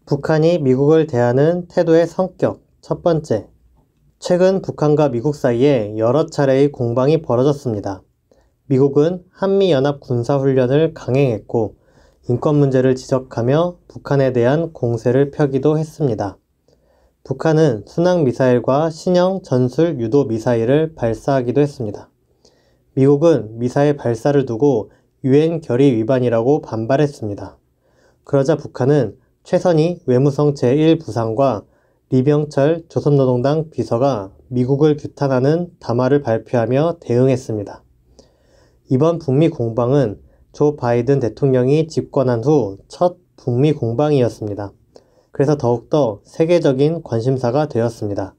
북한이 미국을 대하는 태도의 성격. 첫 번째, 최근 북한과 미국 사이에 여러 차례의 공방이 벌어졌습니다. 미국은 한미연합 군사훈련을 강행했고 인권 문제를 지적하며 북한에 대한 공세를 펴기도 했습니다. 북한은 순항미사일과 신형 전술 유도 미사일을 발사하기도 했습니다. 미국은 미사일 발사를 두고 유엔 결의 위반이라고 반발했습니다. 그러자 북한은 최선희 외무성 제1부상과 리병철 조선노동당 비서가 미국을 규탄하는 담화를 발표하며 대응했습니다. 이번 북미 공방은 조 바이든 대통령이 집권한 후 첫 북미 공방이었습니다. 그래서 더욱더 세계적인 관심사가 되었습니다.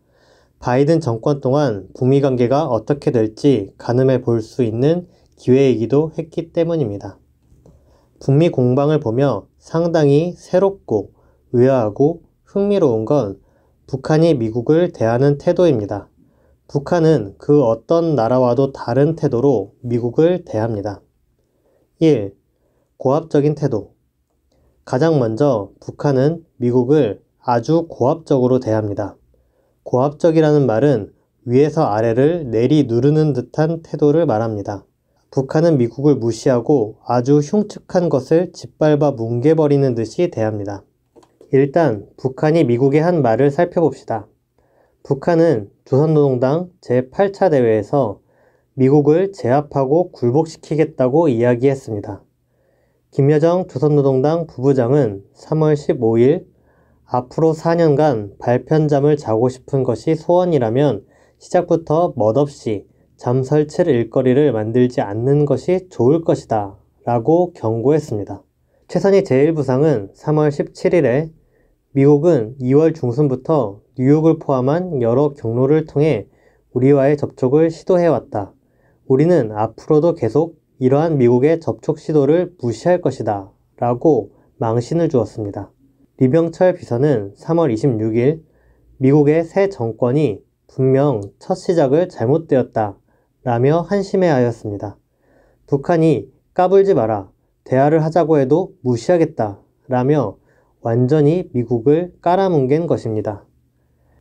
바이든 정권 동안 북미 관계가 어떻게 될지 가늠해 볼 수 있는 기회이기도 했기 때문입니다. 북미 공방을 보며 상당히 새롭고 의아하고 흥미로운 건 북한이 미국을 대하는 태도입니다. 북한은 그 어떤 나라와도 다른 태도로 미국을 대합니다. 1. 고압적인 태도. 가장 먼저 북한은 미국을 아주 고압적으로 대합니다. 고압적이라는 말은 위에서 아래를 내리 누르는 듯한 태도를 말합니다. 북한은 미국을 무시하고 아주 흉측한 것을 짓밟아 뭉개버리는 듯이 대합니다. 일단 북한이 미국의 한 말을 살펴봅시다. 북한은 조선노동당 제8차 대회에서 미국을 제압하고 굴복시키겠다고 이야기했습니다. 김여정 조선노동당 부부장은 3월 15일 앞으로 4년간 발편잠을 자고 싶은 것이 소원이라면 시작부터 멋없이 잠 설칠 일거리를 만들지 않는 것이 좋을 것이다 라고 경고했습니다. 최선희 제1부상은 3월 17일에 미국은 2월 중순부터 뉴욕을 포함한 여러 경로를 통해 우리와의 접촉을 시도해왔다. 우리는 앞으로도 계속 이러한 미국의 접촉 시도를 무시할 것이다 라고 망신을 주었습니다. 리병철 비서는 3월 26일 미국의 새 정권이 분명 첫 시작을 잘못되었다 라며 한심해하였습니다. 북한이 까불지 마라, 대화를 하자고 해도 무시하겠다 라며 완전히 미국을 깔아뭉갠 것입니다.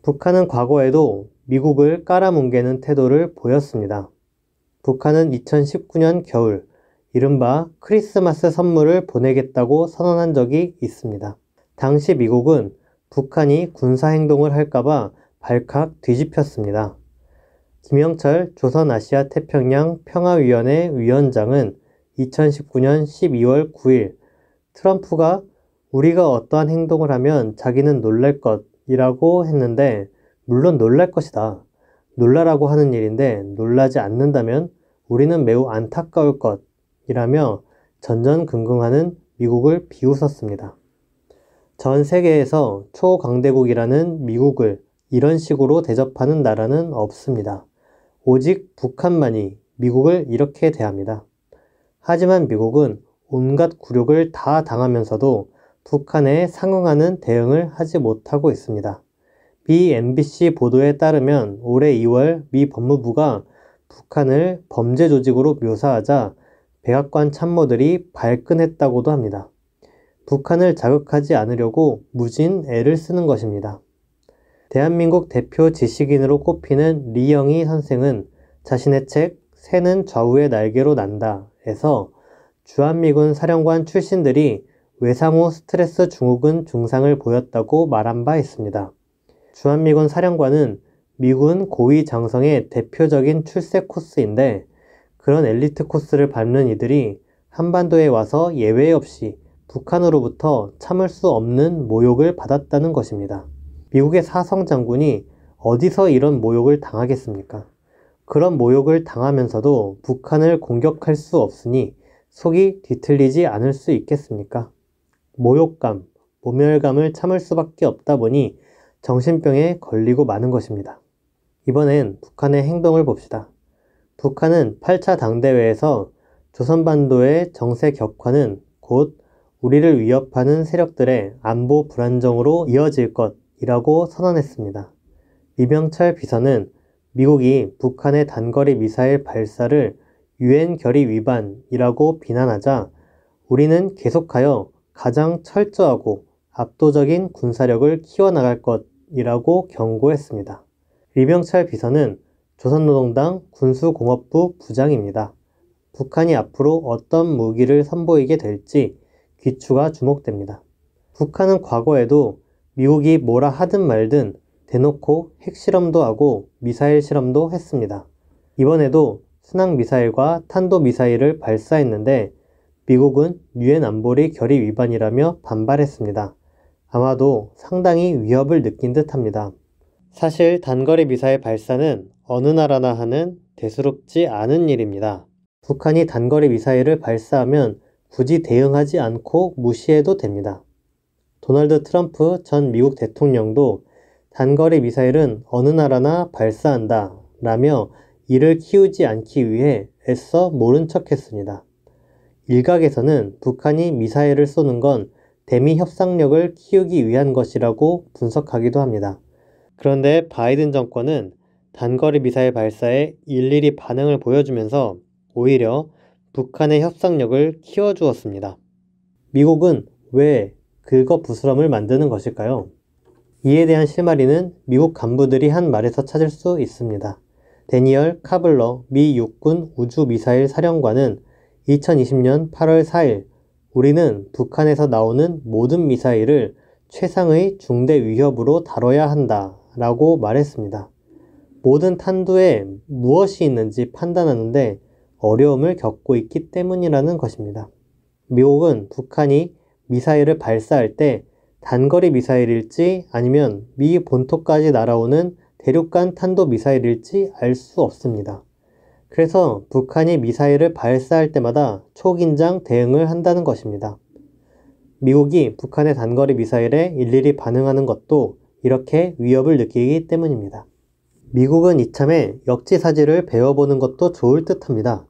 북한은 과거에도 미국을 깔아뭉개는 태도를 보였습니다. 북한은 2019년 겨울 이른바 크리스마스 선물을 보내겠다고 선언한 적이 있습니다. 당시 미국은 북한이 군사행동을 할까봐 발칵 뒤집혔습니다. 김영철 조선아시아태평양 평화위원회 위원장은 2019년 12월 9일 트럼프가 우리가 어떠한 행동을 하면 자기는 놀랄 것이라고 했는데 물론 놀랄 것이다. 놀라라고 하는 일인데 놀라지 않는다면 우리는 매우 안타까울 것이라며 전전긍긍하는 미국을 비웃었습니다. 전 세계에서 초강대국이라는 미국을 이런 식으로 대접하는 나라는 없습니다. 오직 북한만이 미국을 이렇게 대합니다. 하지만 미국은 온갖 굴욕을 다 당하면서도 북한에 상응하는 대응을 하지 못하고 있습니다. 미 MBC 보도에 따르면 올해 2월 미 법무부가 북한을 범죄 조직으로 묘사하자 백악관 참모들이 발끈했다고도 합니다. 북한을 자극하지 않으려고 무진 애를 쓰는 것입니다. 대한민국 대표 지식인으로 꼽히는 리영희 선생은 자신의 책 새는 좌우의 날개로 난다 에서 주한미군 사령관 출신들이 외상후 스트레스 증후군 증상을 보였다고 말한 바 있습니다. 주한미군 사령관은 미군 고위 장성의 대표적인 출세 코스인데 그런 엘리트 코스를 밟는 이들이 한반도에 와서 예외 없이 북한으로부터 참을 수 없는 모욕을 받았다는 것입니다. 미국의 사성 장군이 어디서 이런 모욕을 당하겠습니까? 그런 모욕을 당하면서도 북한을 공격할 수 없으니 속이 뒤틀리지 않을 수 있겠습니까? 모욕감, 모멸감을 참을 수밖에 없다 보니 정신병에 걸리고 마는 것입니다. 이번엔 북한의 행동을 봅시다. 북한은 8차 당대회에서 조선반도의 정세 격화는 곧 우리를 위협하는 세력들의 안보 불안정으로 이어질 것이라고 선언했습니다. 리병철 비서는 미국이 북한의 단거리 미사일 발사를 유엔 결의 위반이라고 비난하자 우리는 계속하여 가장 철저하고 압도적인 군사력을 키워나갈 것이라고 경고했습니다. 리병철 비서는 조선노동당 군수공업부 부장입니다. 북한이 앞으로 어떤 무기를 선보이게 될지 귀추가 주목됩니다. 북한은 과거에도 미국이 뭐라 하든 말든 대놓고 핵실험도 하고 미사일 실험도 했습니다. 이번에도 순항미사일과 탄도미사일을 발사했는데 미국은 유엔 안보리 결의 위반이라며 반발했습니다. 아마도 상당히 위협을 느낀 듯합니다. 사실 단거리 미사일 발사는 어느 나라나 하는 대수롭지 않은 일입니다. 북한이 단거리 미사일을 발사하면 굳이 대응하지 않고 무시해도 됩니다. 도널드 트럼프 전 미국 대통령도 단거리 미사일은 어느 나라나 발사한다 라며 이를 키우지 않기 위해 애써 모른 척 했습니다. 일각에서는 북한이 미사일을 쏘는 건 대미 협상력을 키우기 위한 것이라고 분석하기도 합니다. 그런데 바이든 정권은 단거리 미사일 발사에 일일이 반응을 보여주면서 오히려 북한의 협상력을 키워주었습니다. 미국은 왜 긁어부스럼을 만드는 것일까요? 이에 대한 실마리는 미국 간부들이 한 말에서 찾을 수 있습니다. 데니얼 카블러 미 육군 우주미사일 사령관은 2020년 8월 4일 우리는 북한에서 나오는 모든 미사일을 최상의 중대 위협으로 다뤄야 한다 라고 말했습니다. 모든 탄두에 무엇이 있는지 판단하는데 어려움을 겪고 있기 때문이라는 것입니다. 미국은 북한이 미사일을 발사할 때 단거리 미사일일지 아니면 미 본토까지 날아오는 대륙간 탄도미사일일지 알 수 없습니다. 그래서 북한이 미사일을 발사할 때마다 초긴장 대응을 한다는 것입니다. 미국이 북한의 단거리 미사일에 일일이 반응하는 것도 이렇게 위협을 느끼기 때문입니다. 미국은 이참에 역지사지를 배워보는 것도 좋을 듯합니다.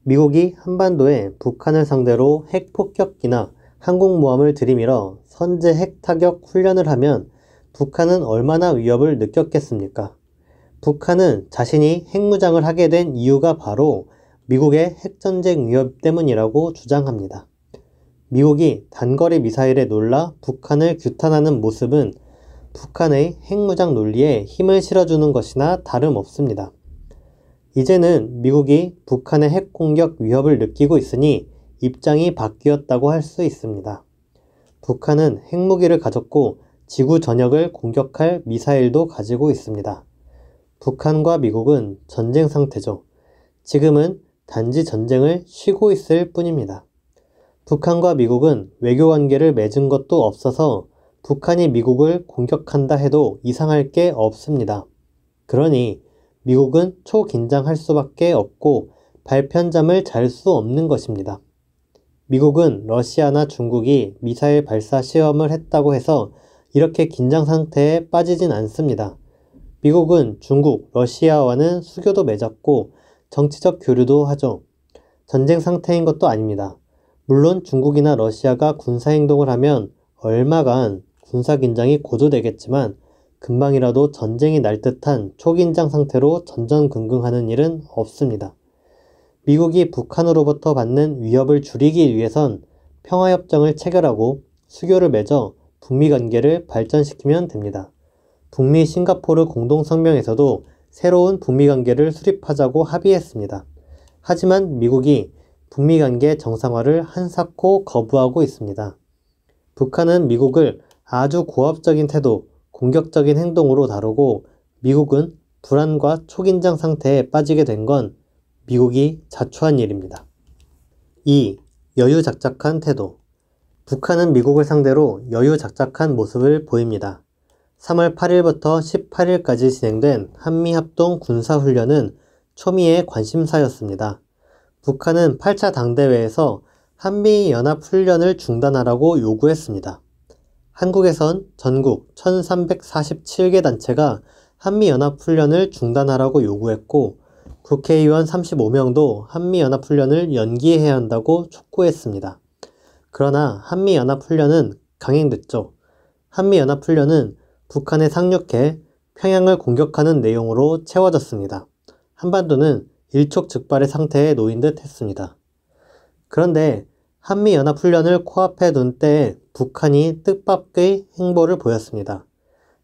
미국이 한반도에 북한을 상대로 핵폭격기나 항공모함을 들이밀어 선제 핵타격 훈련을 하면 북한은 얼마나 위협을 느꼈겠습니까? 북한은 자신이 핵무장을 하게 된 이유가 바로 미국의 핵전쟁 위협 때문이라고 주장합니다. 미국이 단거리 미사일에 놀라 북한을 규탄하는 모습은 북한의 핵무장 논리에 힘을 실어주는 것이나 다름없습니다. 이제는 미국이 북한의 핵공격 위협을 느끼고 있으니 입장이 바뀌었다고 할 수 있습니다. 북한은 핵무기를 가졌고 지구 전역을 공격할 미사일도 가지고 있습니다. 북한과 미국은 전쟁 상태죠. 지금은 단지 전쟁을 쉬고 있을 뿐입니다. 북한과 미국은 외교관계를 맺은 것도 없어서 북한이 미국을 공격한다 해도 이상할 게 없습니다. 그러니 미국은 초긴장할 수밖에 없고 발편잠을 잘 수 없는 것입니다. 미국은 러시아나 중국이 미사일 발사 시험을 했다고 해서 이렇게 긴장 상태에 빠지진 않습니다. 미국은 중국, 러시아와는 수교도 맺었고 정치적 교류도 하죠. 전쟁 상태인 것도 아닙니다. 물론 중국이나 러시아가 군사행동을 하면 얼마간 군사긴장이 고조되겠지만 금방이라도 전쟁이 날 듯한 초긴장 상태로 전전긍긍하는 일은 없습니다. 미국이 북한으로부터 받는 위협을 줄이기 위해선 평화협정을 체결하고 수교를 맺어 북미 관계를 발전시키면 됩니다. 북미 싱가포르 공동성명에서도 새로운 북미 관계를 수립하자고 합의했습니다. 하지만 미국이 북미 관계 정상화를 한사코 거부하고 있습니다. 북한은 미국을 아주 고압적인 태도, 공격적인 행동으로 다루고 미국은 불안과 초긴장 상태에 빠지게 된 건 미국이 자초한 일입니다. 2. 여유작작한 태도. 북한은 미국을 상대로 여유작작한 모습을 보입니다. 3월 8일부터 18일까지 진행된 한미합동 군사훈련은 초미의 관심사였습니다. 북한은 8차 당대회에서 한미연합훈련을 중단하라고 요구했습니다. 한국에선 전국 1347개 단체가 한미연합훈련을 중단하라고 요구했고 국회의원 35명도 한미연합훈련을 연기해야 한다고 촉구했습니다. 그러나 한미연합훈련은 강행됐죠. 한미연합훈련은 북한에 상륙해 평양을 공격하는 내용으로 채워졌습니다. 한반도는 일촉즉발의 상태에 놓인 듯 했습니다. 그런데 한미연합훈련을 코앞에 둔 때에 북한이 뜻밖의 행보를 보였습니다.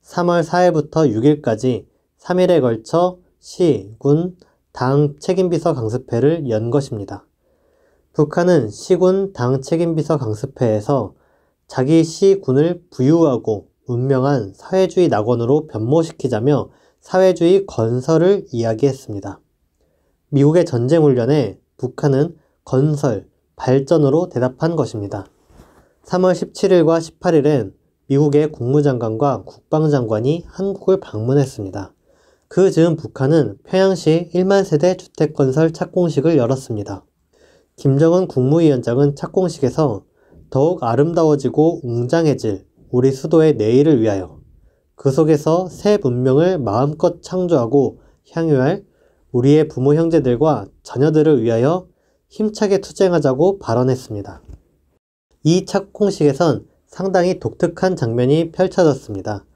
3월 4일부터 6일까지 3일에 걸쳐 시, 군, 당 책임비서 강습회를 연 것입니다. 북한은 시군 당 책임비서 강습회에서 자기 시군을 부유하고 문명한 사회주의 낙원으로 변모시키자며 사회주의 건설을 이야기했습니다. 미국의 전쟁훈련에 북한은 건설, 발전으로 대답한 것입니다. 3월 17일과 18일엔 미국의 국무장관과 국방장관이 한국을 방문했습니다. 그 즈음 북한은 평양시 1만 세대 주택건설 착공식을 열었습니다. 김정은 국무위원장은 착공식에서 더욱 아름다워지고 웅장해질 우리 수도의 내일을 위하여 그 속에서 새 문명을 마음껏 창조하고 향유할 우리의 부모 형제들과 자녀들을 위하여 힘차게 투쟁하자고 발언했습니다. 이 착공식에선 상당히 독특한 장면이 펼쳐졌습니다.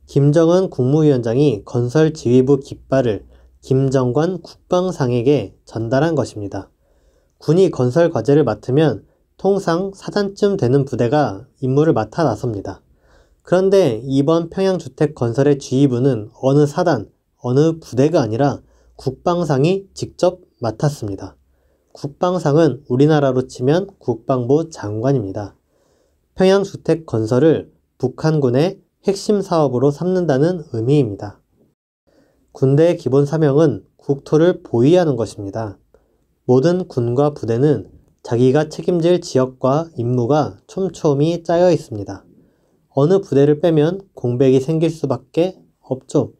김정은 국무위원장이 건설지휘부 깃발을 김정관 국방상에게 전달한 것입니다. 군이 건설 과제를 맡으면 통상 사단쯤 되는 부대가 임무를 맡아 나섭니다. 그런데 이번 평양주택 건설의 지휘부는 어느 사단, 어느 부대가 아니라 국방상이 직접 맡았습니다. 국방상은 우리나라로 치면 국방부 장관입니다. 평양주택 건설을 북한군의 핵심 사업으로 삼는다는 의미입니다. 군대의 기본 사명은 국토를 보위하는 것입니다. 모든 군과 부대는 자기가 책임질 지역과 임무가 촘촘히 짜여 있습니다. 어느 부대를 빼면 공백이 생길 수밖에 없죠.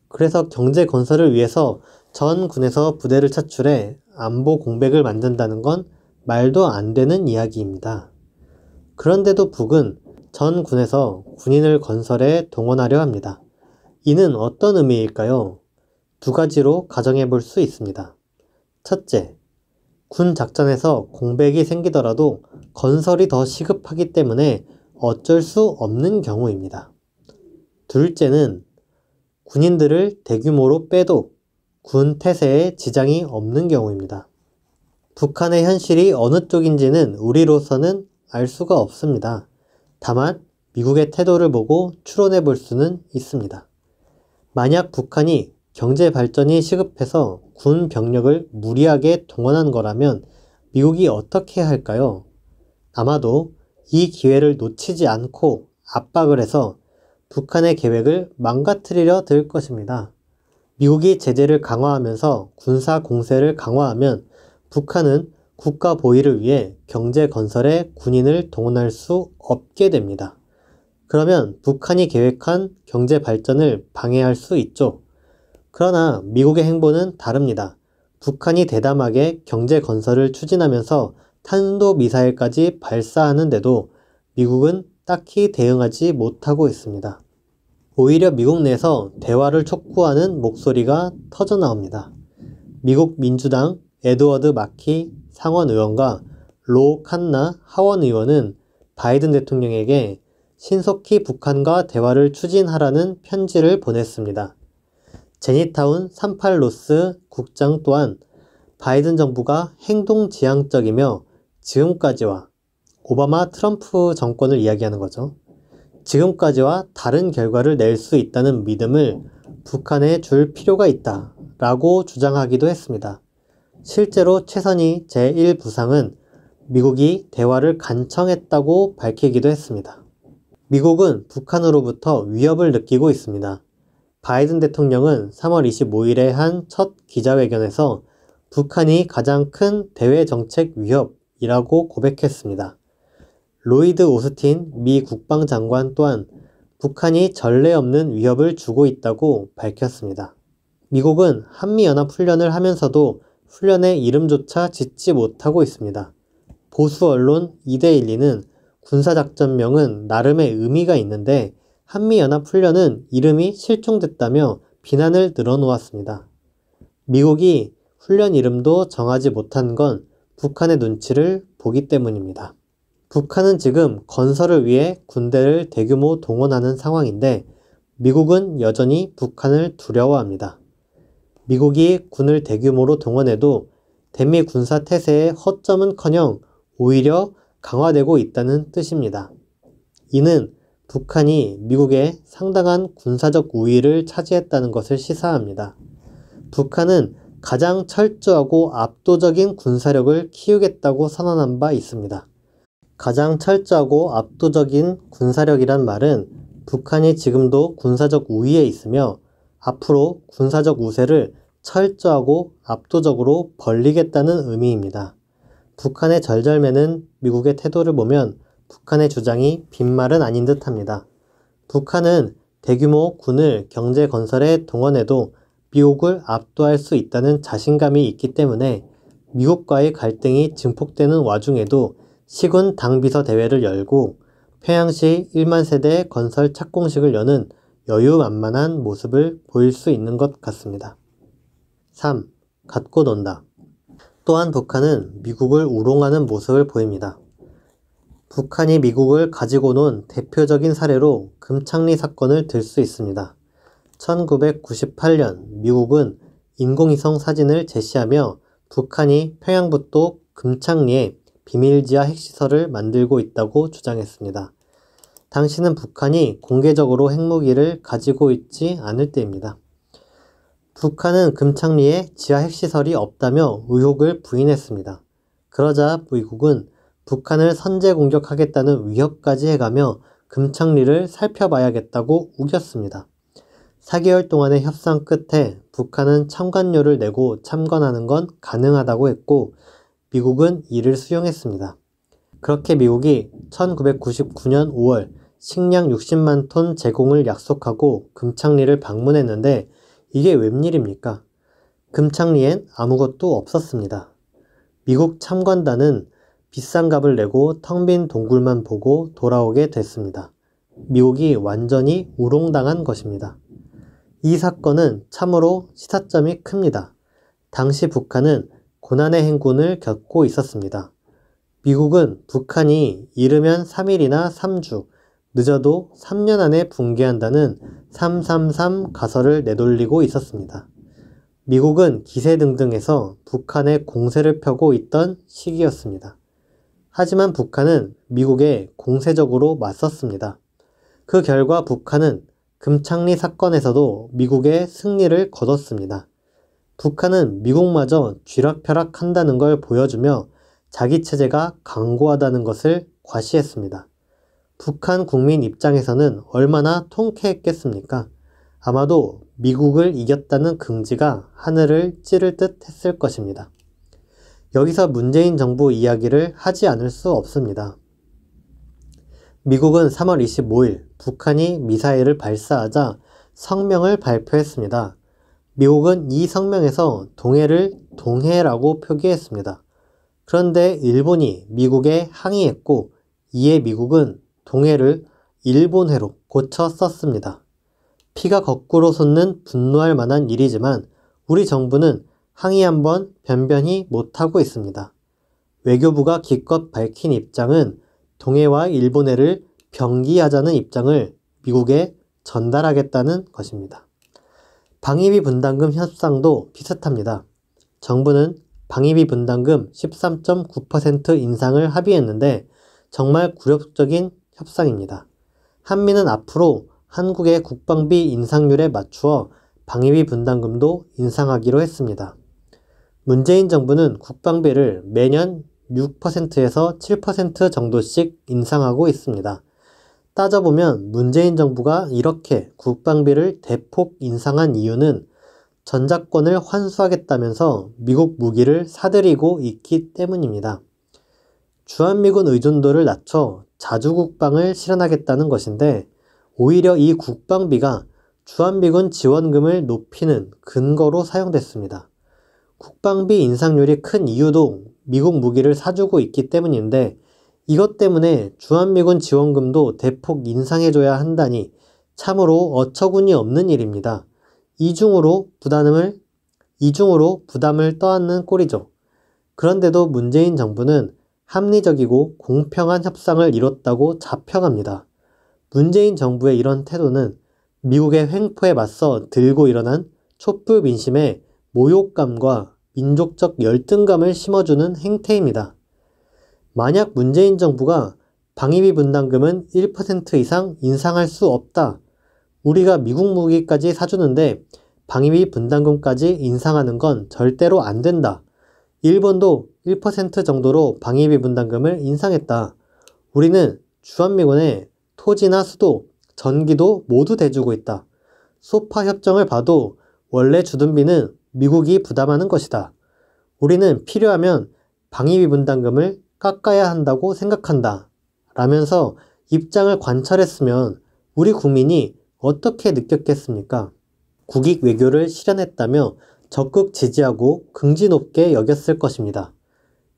그래서 경제 건설을 위해서 전 군에서 부대를 차출해 안보 공백을 만든다는 건 말도 안 되는 이야기입니다. 그런데도 북은 전 군에서 군인을 건설에 동원하려 합니다. 이는 어떤 의미일까요? 두 가지로 가정해 볼 수 있습니다. 첫째, 군 작전에서 공백이 생기더라도 건설이 더 시급하기 때문에 어쩔 수 없는 경우입니다. 둘째는 군인들을 대규모로 빼도 군 태세에 지장이 없는 경우입니다. 북한의 현실이 어느 쪽인지는 우리로서는 알 수가 없습니다. 다만 미국의 태도를 보고 추론해 볼 수는 있습니다. 만약 북한이 경제 발전이 시급해서 군 병력을 무리하게 동원한 거라면 미국이 어떻게 할까요? 아마도 이 기회를 놓치지 않고 압박을 해서 북한의 계획을 망가뜨리려 들 것입니다. 미국이 제재를 강화하면서 군사 공세를 강화하면 북한은 국가 보위를 위해 경제 건설에 군인을 동원할 수 없게 됩니다. 그러면 북한이 계획한 경제 발전을 방해할 수 있죠. 그러나 미국의 행보는 다릅니다. 북한이 대담하게 경제 건설을 추진하면서 탄도미사일까지 발사하는데도 미국은 딱히 대응하지 못하고 있습니다. 오히려 미국 내에서 대화를 촉구하는 목소리가 터져나옵니다. 미국 민주당 에드워드 마키 상원의원과 로 칸나 하원의원은 바이든 대통령에게 신속히 북한과 대화를 추진하라는 편지를 보냈습니다. 제니타운 38로스 국장 또한 바이든 정부가 행동지향적이며 지금까지와 오바마 트럼프 정권을 이야기하는 거죠. 지금까지와 다른 결과를 낼 수 있다는 믿음을 북한에 줄 필요가 있다 라고 주장하기도 했습니다. 실제로 최선희 제1부상은 미국이 대화를 간청했다고 밝히기도 했습니다. 미국은 북한으로부터 위협을 느끼고 있습니다. 바이든 대통령은 3월 25일에 한 첫 기자회견에서 북한이 가장 큰 대외정책 위협이라고 고백했습니다. 로이드 오스틴 미 국방장관 또한 북한이 전례 없는 위협을 주고 있다고 밝혔습니다. 미국은 한미연합훈련을 하면서도 훈련의 이름조차 짓지 못하고 있습니다. 보수 언론 이데일리는 군사작전명은 나름의 의미가 있는데 한미연합훈련은 이름이 실종됐다며 비난을 늘어놓았습니다. 미국이 훈련 이름도 정하지 못한 건 북한의 눈치를 보기 때문입니다. 북한은 지금 건설을 위해 군대를 대규모 동원하는 상황인데 미국은 여전히 북한을 두려워합니다. 미국이 군을 대규모로 동원해도 대미 군사 태세의 허점은커녕 오히려 강화되고 있다는 뜻입니다. 이는 북한이 미국의 상당한 군사적 우위를 차지했다는 것을 시사합니다. 북한은 가장 철저하고 압도적인 군사력을 키우겠다고 선언한 바 있습니다. 가장 철저하고 압도적인 군사력이란 말은 북한이 지금도 군사적 우위에 있으며 앞으로 군사적 우세를 철저하고 압도적으로 벌리겠다는 의미입니다. 북한의 절절매는 미국의 태도를 보면 북한의 주장이 빈말은 아닌 듯합니다. 북한은 대규모 군을 경제 건설에 동원해도 미국을 압도할 수 있다는 자신감이 있기 때문에 미국과의 갈등이 증폭되는 와중에도 시군 당비서 대회를 열고 평양시 1만 세대 건설 착공식을 여는 여유만만한 모습을 보일 수 있는 것 같습니다. 3. 갖고 논다. 또한 북한은 미국을 우롱하는 모습을 보입니다. 북한이 미국을 가지고 논 대표적인 사례로 금창리 사건을 들 수 있습니다. 1998년 미국은 인공위성 사진을 제시하며 북한이 평양북도 금창리에 비밀지하 핵시설을 만들고 있다고 주장했습니다. 당시는 북한이 공개적으로 핵무기를 가지고 있지 않을 때입니다. 북한은 금창리에 지하 핵시설이 없다며 의혹을 부인했습니다. 그러자 미국은 북한을 선제 공격하겠다는 위협까지 해가며 금창리를 살펴봐야겠다고 우겼습니다. 4개월 동안의 협상 끝에 북한은 참관료를 내고 참관하는 건 가능하다고 했고 미국은 이를 수용했습니다. 그렇게 미국이 1999년 5월 식량 60만 톤 제공을 약속하고 금창리를 방문했는데 이게 웬일입니까? 금창리엔 아무것도 없었습니다. 미국 참관단은 비싼 값을 내고 텅 빈 동굴만 보고 돌아오게 됐습니다. 미국이 완전히 우롱당한 것입니다. 이 사건은 참으로 시사점이 큽니다. 당시 북한은 고난의 행군을 겪고 있었습니다. 미국은 북한이 이르면 3일이나 3주, 늦어도 3년 안에 붕괴한다는 333 가설을 내돌리고 있었습니다. 미국은 기세등등해서 북한에 공세를 펴고 있던 시기였습니다. 하지만 북한은 미국에 공세적으로 맞섰습니다. 그 결과 북한은 금창리 사건에서도 미국의 승리를 거뒀습니다. 북한은 미국마저 쥐락펴락한다는 걸 보여주며 자기 체제가 강고하다는 것을 과시했습니다. 북한 국민 입장에서는 얼마나 통쾌했겠습니까? 아마도 미국을 이겼다는 긍지가 하늘을 찌를 듯 했을 것입니다. 여기서 문재인 정부 이야기를 하지 않을 수 없습니다. 미국은 3월 25일 북한이 미사일을 발사하자 성명을 발표했습니다. 미국은 이 성명에서 동해를 동해라고 표기했습니다. 그런데 일본이 미국에 항의했고 이에 미국은 동해를 일본해로 고쳐 썼습니다. 피가 거꾸로 솟는 분노할 만한 일이지만 우리 정부는 항의 한번 변변히 못하고 있습니다. 외교부가 기껏 밝힌 입장은 동해와 일본해를 병기하자는 입장을 미국에 전달하겠다는 것입니다. 방위비 분담금 협상도 비슷합니다. 정부는 방위비 분담금 13.9% 인상을 합의했는데 정말 굴욕적인 협상입니다. 한미는 앞으로 한국의 국방비 인상률에 맞추어 방위비 분담금도 인상하기로 했습니다. 문재인 정부는 국방비를 매년 6%에서 7% 정도씩 인상하고 있습니다. 따져보면 문재인 정부가 이렇게 국방비를 대폭 인상한 이유는 전작권을 환수하겠다면서 미국 무기를 사들이고 있기 때문입니다. 주한미군 의존도를 낮춰 자주국방을 실현하겠다는 것인데 오히려 이 국방비가 주한미군 지원금을 높이는 근거로 사용됐습니다. 국방비 인상률이 큰 이유도 미국 무기를 사주고 있기 때문인데 이것 때문에 주한미군 지원금도 대폭 인상해줘야 한다니 참으로 어처구니 없는 일입니다. 이중으로 부담을 떠안는 꼴이죠. 그런데도 문재인 정부는 합리적이고 공평한 협상을 이뤘다고 자평합니다. 문재인 정부의 이런 태도는 미국의 횡포에 맞서 들고 일어난 촛불 민심에 모욕감과 민족적 열등감을 심어주는 행태입니다. 만약 문재인 정부가 방위비 분담금은 1% 이상 인상할 수 없다. 우리가 미국 무기까지 사주는데 방위비 분담금까지 인상하는 건 절대로 안 된다. 일본도 1% 정도로 방위비 분담금을 인상했다. 우리는 주한미군의 토지나 수도, 전기도 모두 대주고 있다. 소파 협정을 봐도 원래 주둔비는 미국이 부담하는 것이다. 우리는 필요하면 방위비 분담금을 깎아야 한다고 생각한다. 라면서 입장을 관철했으면 우리 국민이 어떻게 느꼈겠습니까? 국익 외교를 실현했다며 적극 지지하고 긍지 높게 여겼을 것입니다.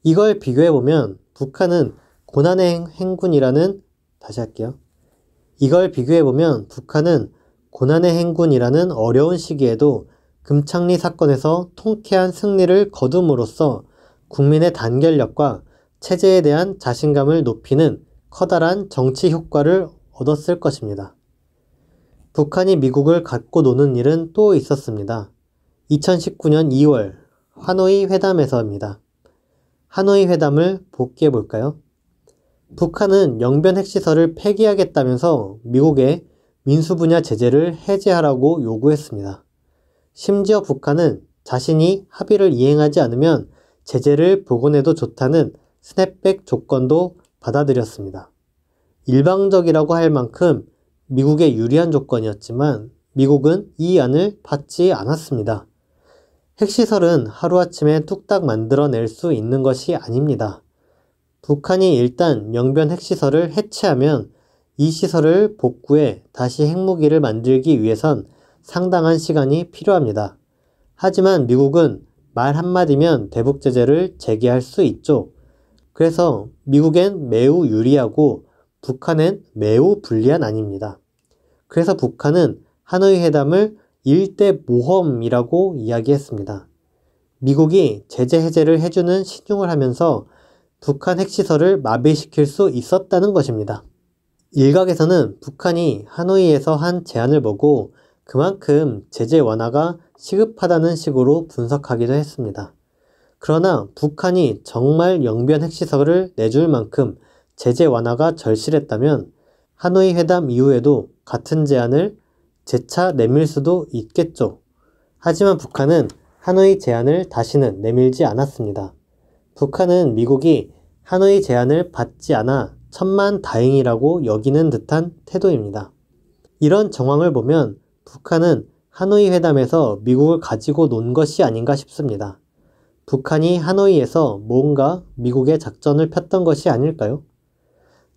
이걸 비교해보면 북한은 고난의 행군이라는 어려운 시기에도 금창리 사건에서 통쾌한 승리를 거둠으로써 국민의 단결력과 체제에 대한 자신감을 높이는 커다란 정치 효과를 얻었을 것입니다. 북한이 미국을 갖고 노는 일은 또 있었습니다. 2019년 2월 하노이 회담에서입니다. 하노이 회담을 복귀해 볼까요? 북한은 영변 핵시설을 폐기하겠다면서 미국에 민수 분야 제재를 해제하라고 요구했습니다. 심지어 북한은 자신이 합의를 이행하지 않으면 제재를 복원해도 좋다는 스냅백 조건도 받아들였습니다. 일방적이라고 할 만큼 미국에 유리한 조건이었지만 미국은 이 안을 받지 않았습니다. 핵시설은 하루아침에 뚝딱 만들어낼 수 있는 것이 아닙니다. 북한이 일단 영변 핵시설을 해체하면 이 시설을 복구해 다시 핵무기를 만들기 위해선 상당한 시간이 필요합니다. 하지만 미국은 말 한마디면 대북 제재를 재개할 수 있죠. 그래서 미국엔 매우 유리하고 북한엔 매우 불리한 안입니다. 그래서 북한은 하노이 회담을 일대 모험이라고 이야기했습니다. 미국이 제재 해제를 해주는 신용을 하면서 북한 핵시설을 마비시킬 수 있었다는 것입니다. 일각에서는 북한이 하노이에서 한 제안을 보고 그만큼 제재 완화가 시급하다는 식으로 분석하기도 했습니다. 그러나 북한이 정말 영변 핵시설을 내줄 만큼 제재 완화가 절실했다면 하노이 회담 이후에도 같은 제안을 재차 내밀 수도 있겠죠. 하지만 북한은 하노이 제안을 다시는 내밀지 않았습니다. 북한은 미국이 하노이 제안을 받지 않아 천만다행이라고 여기는 듯한 태도입니다. 이런 정황을 보면 북한은 하노이 회담에서 미국을 가지고 논 것이 아닌가 싶습니다. 북한이 하노이에서 뭔가 미국의 작전을 폈던 것이 아닐까요?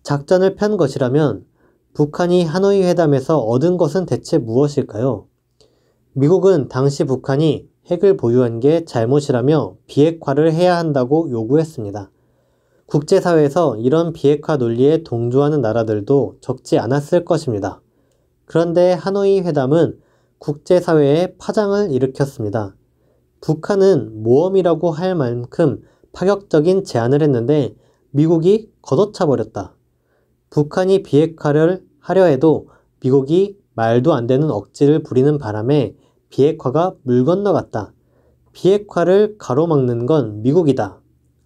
작전을 편 것이라면 북한이 하노이 회담에서 얻은 것은 대체 무엇일까요? 미국은 당시 북한이 핵을 보유한 게 잘못이라며 비핵화를 해야 한다고 요구했습니다. 국제사회에서 이런 비핵화 논리에 동조하는 나라들도 적지 않았을 것입니다. 그런데 하노이 회담은 국제사회에 파장을 일으켰습니다. 북한은 모험이라고 할 만큼 파격적인 제안을 했는데 미국이 걷어차 버렸다. 북한이 비핵화를 하려 해도 미국이 말도 안 되는 억지를 부리는 바람에 비핵화가 물 건너갔다. 비핵화를 가로막는 건 미국이다.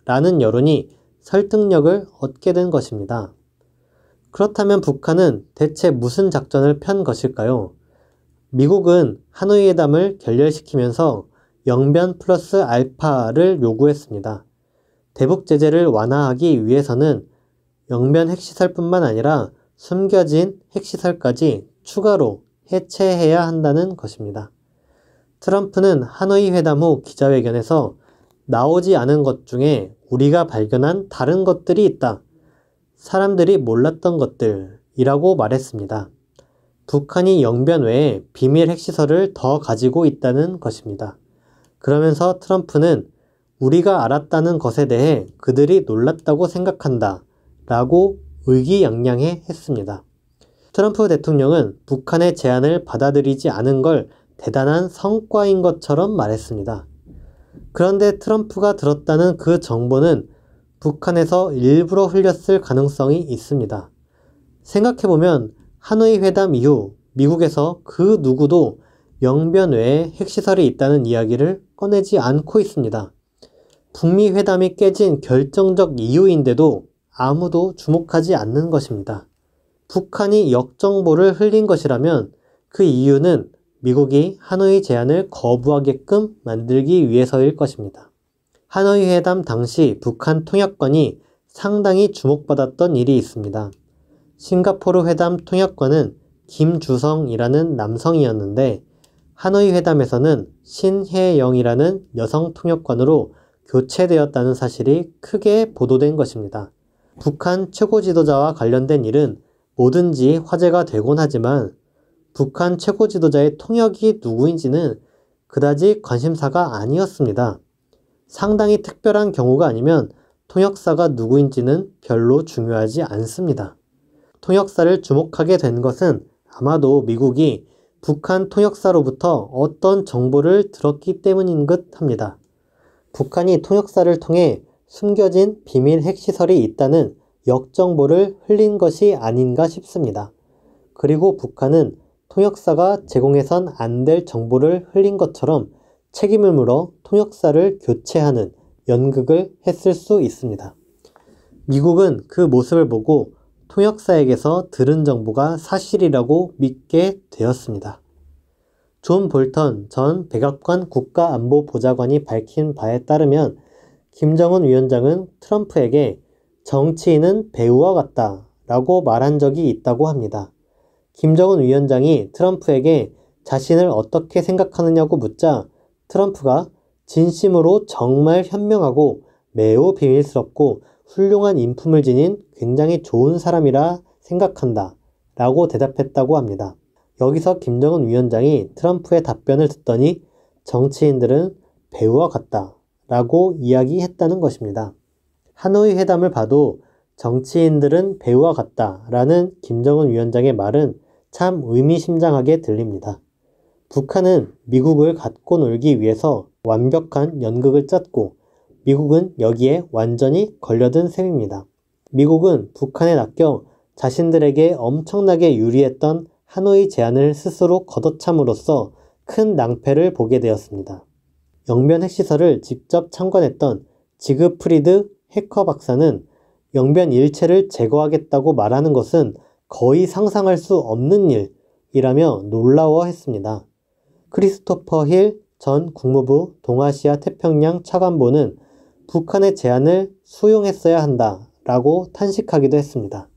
라는 여론이 설득력을 얻게 된 것입니다. 그렇다면 북한은 대체 무슨 작전을 편 것일까요? 미국은 하노이 회담을 결렬시키면서 영변 플러스 알파를 요구했습니다. 대북 제재를 완화하기 위해서는 영변 핵시설뿐만 아니라 숨겨진 핵시설까지 추가로 해체해야 한다는 것입니다. 트럼프는 하노이 회담 후 기자회견에서 나오지 않은 것 중에 우리가 발견한 다른 것들이 있다. 사람들이 몰랐던 것들이라고 말했습니다. 북한이 영변 외에 비밀 핵시설을 더 가지고 있다는 것입니다. 그러면서 트럼프는 우리가 알았다는 것에 대해 그들이 놀랐다고 생각한다. 라고 의기양양해 했습니다. 트럼프 대통령은 북한의 제안을 받아들이지 않은 걸 대단한 성과인 것처럼 말했습니다. 그런데 트럼프가 들었다는 그 정보는 북한에서 일부러 흘렸을 가능성이 있습니다. 생각해보면 하노이 회담 이후 미국에서 그 누구도 영변 외에 핵시설이 있다는 이야기를 꺼내지 않고 있습니다. 북미 회담이 깨진 결정적 이유인데도 아무도 주목하지 않는 것입니다. 북한이 역정보를 흘린 것이라면 그 이유는 미국이 하노이 제안을 거부하게끔 만들기 위해서일 것입니다. 하노이 회담 당시 북한 통역관이 상당히 주목받았던 일이 있습니다. 싱가포르 회담 통역관은 김주성이라는 남성이었는데 하노이 회담에서는 신혜영이라는 여성 통역관으로 교체되었다는 사실이 크게 보도된 것입니다. 북한 최고 지도자와 관련된 일은 뭐든지 화제가 되곤 하지만 북한 최고 지도자의 통역이 누구인지는 그다지 관심사가 아니었습니다. 상당히 특별한 경우가 아니면 통역사가 누구인지는 별로 중요하지 않습니다. 통역사를 주목하게 된 것은 아마도 미국이 북한 통역사로부터 어떤 정보를 들었기 때문인 듯 합니다. 북한이 통역사를 통해 숨겨진 비밀 핵시설이 있다는 역정보를 흘린 것이 아닌가 싶습니다. 그리고 북한은 통역사가 제공해선 안 될 정보를 흘린 것처럼 책임을 물어 통역사를 교체하는 연극을 했을 수 있습니다. 미국은 그 모습을 보고 통역사에게서 들은 정보가 사실이라고 믿게 되었습니다. 존 볼턴 전 백악관 국가안보보좌관이 밝힌 바에 따르면 김정은 위원장은 트럼프에게 정치인은 배우와 같다 라고 말한 적이 있다고 합니다. 김정은 위원장이 트럼프에게 자신을 어떻게 생각하느냐고 묻자 트럼프가 진심으로 정말 현명하고 매우 비밀스럽고 훌륭한 인품을 지닌 굉장히 좋은 사람이라 생각한다 라고 대답했다고 합니다. 여기서 김정은 위원장이 트럼프의 답변을 듣더니 정치인들은 배우와 같다 라고 이야기했다는 것입니다. 하노이 회담을 봐도 정치인들은 배우와 같다 라는 김정은 위원장의 말은 참 의미심장하게 들립니다. 북한은 미국을 갖고 놀기 위해서 완벽한 연극을 짰고 미국은 여기에 완전히 걸려든 셈입니다. 미국은 북한에 낚여 자신들에게 엄청나게 유리했던 하노이 제안을 스스로 걷어참으로써 큰 낭패를 보게 되었습니다. 영변 핵시설을 직접 참관했던 지그프리드 해커 박사는 영변 일체를 제거하겠다고 말하는 것은 거의 상상할 수 없는 일이라며 놀라워했습니다. 크리스토퍼 힐 전 국무부 동아시아 태평양 차관보는 북한의 제안을 수용했어야 한다 라고 탄식하기도 했습니다.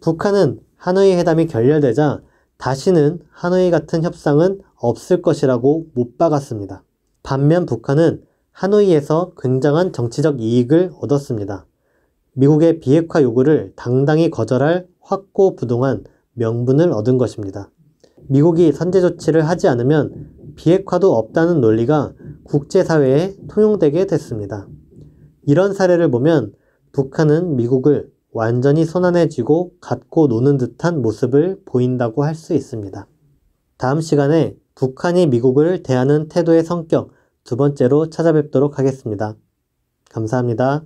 북한은 하노이 회담이 결렬되자 다시는 하노이 같은 협상은 없을 것이라고 못 박았습니다. 반면 북한은 하노이에서 굉장한 정치적 이익을 얻었습니다. 미국의 비핵화 요구를 당당히 거절할 확고부동한 명분을 얻은 것입니다. 미국이 선제 조치를 하지 않으면 비핵화도 없다는 논리가 국제사회에 통용되게 됐습니다. 이런 사례를 보면 북한은 미국을 완전히 손안에 쥐고 갖고 노는 듯한 모습을 보인다고 할 수 있습니다. 다음 시간에 북한이 미국을 대하는 태도의 성격 두 번째로 찾아뵙도록 하겠습니다. 감사합니다.